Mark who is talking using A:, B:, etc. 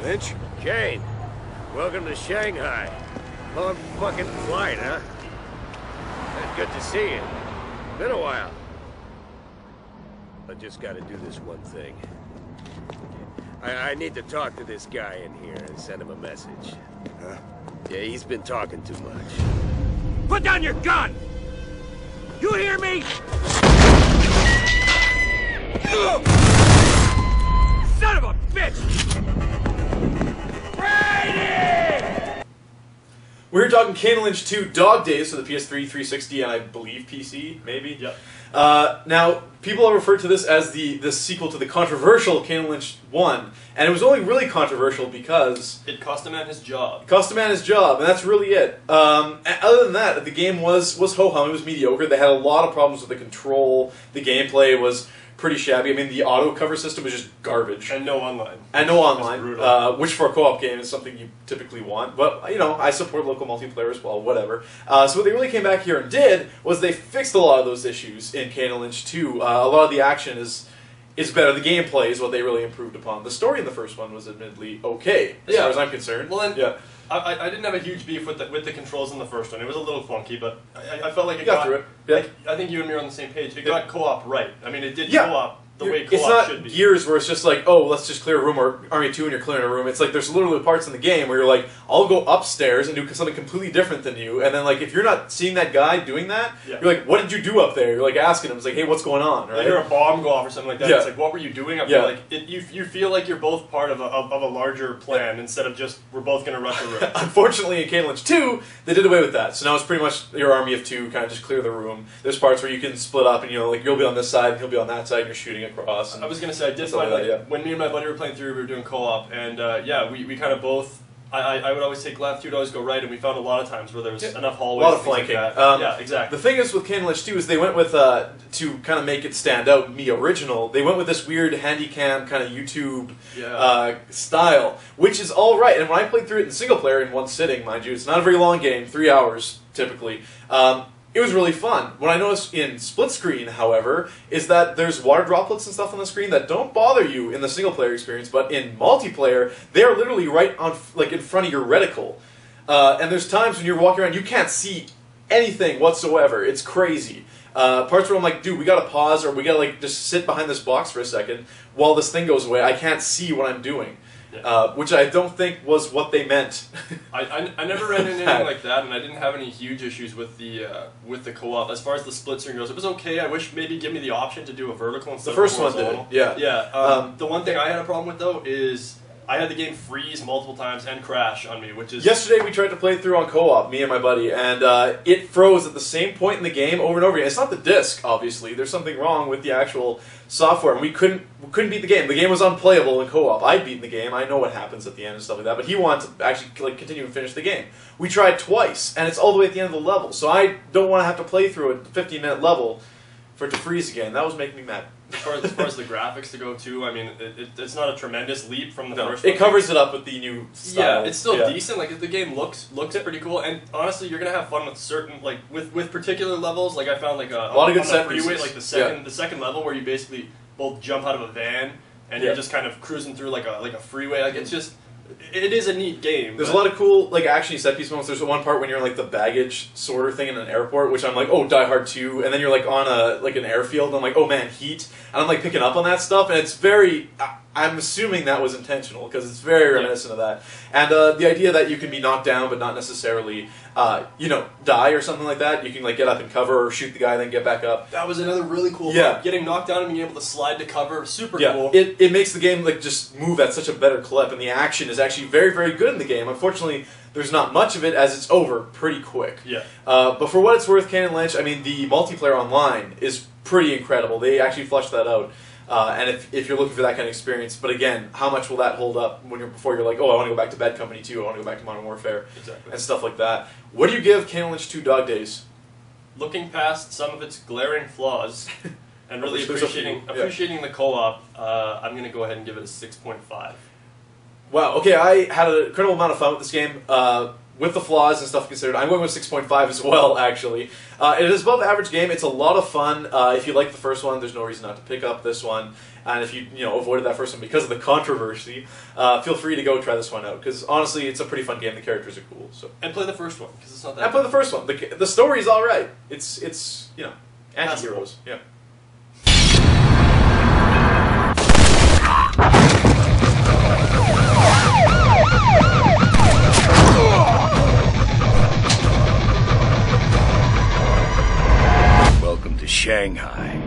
A: Lynch?
B: Kane, welcome to Shanghai. Long fucking flight, huh? Good to see you. Been a while. I just gotta do this one thing. I need to talk to this guy in here and send him a message.
A: Huh?
B: Yeah, he's been talking too much. Put down your gun! You hear me? Son of a bitch! Brady!
C: We're talking Kane Lynch 2 Dog Days for the PS3, 360, and I believe PC, maybe?
D: Yep.
C: Now, people have referred to this as the sequel to the controversial Kane Lynch 1, and it was only really controversial because
D: It cost a man his job.
C: it cost a man his job, and that's really it. Other than that, the game was ho-hum, it was mediocre. They had a lot of problems with the control, the gameplay was pretty shabby. I mean, the auto cover system was just garbage.
D: And no online.
C: And no online,
D: brutal.
C: which for a co-op game is something you typically want. But, you know, I support local multiplayer as well, whatever. So what they really came back here and did was they fixed a lot of those issues in Kane Lynch 2. A lot of the action is better. The gameplay is what they really improved upon. The story in the first one was admittedly okay, as far as I'm concerned.
D: Well, then,
C: yeah.
D: I didn't have a huge beef with the controls in the first one. It was a little funky, but I felt like it
C: got through it. Yeah.
D: Like, I think you and me are on the same page. It got co-op right. I mean, it did
C: Yeah.
D: co-op the way
C: It's
D: co-op should
C: not
D: be.
C: Gears where it's just like, oh, let's just clear a room, or Army 2 and you're clearing a room. It's like there's literally parts in the game where you're like, I'll go upstairs and do something completely different than you, and then like if you're not seeing that guy doing that,
D: Yeah.
C: you're like, what did you do up there? You're like asking him, it's like, hey, what's going on,
D: You
C: right?
D: hear a bomb go off or something like that.
C: Yeah.
D: It's like, what were you doing up
C: Yeah.
D: there? Like, you feel like you're both part of a larger plan instead of just we're both going to rush a room.
C: Unfortunately, in Kane Lynch 2, they did away with that. So now it's pretty much your army of two, kind of just clear the room. There's parts where you can split up, and you know, like you'll be on this side, and he'll be on that side, and you're shooting across. And
D: I was going to say, I did
C: stuff
D: find,
C: like
D: like,
C: that, yeah.
D: when me and my buddy were playing through, we were doing co-op, and yeah, we kind of both, I would always take left, he would always go right, and we found a lot of times where there was enough
C: a
D: hallways.
C: lot of
D: and things
C: flanking.
D: like that. Yeah, exactly.
C: The thing is with Kane Lynch 2 is they went with, to kind of make it stand out, me original, they went with this weird handycam kind of YouTube style, which is alright. And when I played through it in single player in one sitting, mind you, it's not a very long game, 3 hours typically, it was really fun. What I noticed in split screen, however, is that there's water droplets and stuff on the screen that don't bother you in the single player experience, but in multiplayer, they're literally right on, like, in front of your reticle. And there's times when you're walking around, you can't see anything whatsoever. It's crazy. Parts where I'm like, dude, we gotta pause, or we gotta like just sit behind this box for a second while this thing goes away. I can't see what I'm doing. Which I don't think was what they meant.
D: I never ran into anything like that, and I didn't have any huge issues with the co-op. As far as the split screen goes, it was okay. I wish maybe give me the option to do a vertical instead of
C: The first
D: a
C: one did,
D: horizontal.
C: yeah.
D: Yeah. The one thing I had a problem with though is I had the game freeze multiple times and crash on me, which is
C: Yesterday we tried to play through on co-op, me and my buddy, and it froze at the same point in the game over and over again. It's not the disc, obviously. There's something wrong with the actual software, and we couldn't beat the game. The game was unplayable in co-op. I'd beaten the game. I know what happens at the end and stuff like that, but he wanted to actually like continue and finish the game. We tried twice, and it's all the way at the end of the level, so I don't want to have to play through a 15-minute level for it to freeze again. That was making me mad.
D: as far as the graphics to go too. I mean, it's not a tremendous leap from the first.
C: It covers it up with the new style.
D: Yeah, it's still decent. Like the game looks pretty cool, and honestly, you're gonna have fun with certain with particular levels. Like I found like a
C: lot of good
D: on
C: set
D: the freeway,
C: pieces.
D: like the second level where you basically both jump out of a van and you're just kind of cruising through like a freeway. Like it's just. It is a neat game.
C: There's a lot of cool like action set piece moments. There's one part when you're in like the baggage sorter thing in an airport, which I'm like, oh, Die Hard 2, and then you're like on an airfield, and I'm like, oh man, Heat, and I'm like picking up on that stuff, and it's very. I'm assuming that was intentional because it's very reminiscent of that, and the idea that you can be knocked down but not necessarily, die or something like that. You can like get up and cover or shoot the guy, then get back up.
D: That was another really cool part. Getting knocked down and being able to slide to cover, super cool.
C: It makes the game like just move at such a better clip, and the action is actually very, very good in the game. Unfortunately, there's not much of it as it's over pretty quick.
D: Yeah.
C: But for what it's worth, Kane Lynch, I mean, the multiplayer online is pretty incredible. They actually flushed that out. And if you're looking for that kind of experience, but again, how much will that hold up before you're like, oh, I want to go back to Bad Company 2, I want to go back to Modern Warfare, and stuff like that. What do you give Kane Lynch 2 Dog Days?
D: Looking past some of its glaring flaws and really
C: There's
D: appreciating the co-op, I'm going to go ahead and give it a 6.5.
C: Wow, okay, I had an incredible amount of fun with this game. with the flaws and stuff considered, I'm going with 6.5 as well, actually. It is above average game. It's a lot of fun. If you like the first one, there's no reason not to pick up this one. And if you avoided that first one because of the controversy, feel free to go try this one out. Because honestly, it's a pretty fun game. The characters are cool. So
D: And play the first one, because it's not that
C: and play the first one. The story's all right. It's anti-heroes. Yeah.
B: Welcome to Shanghai.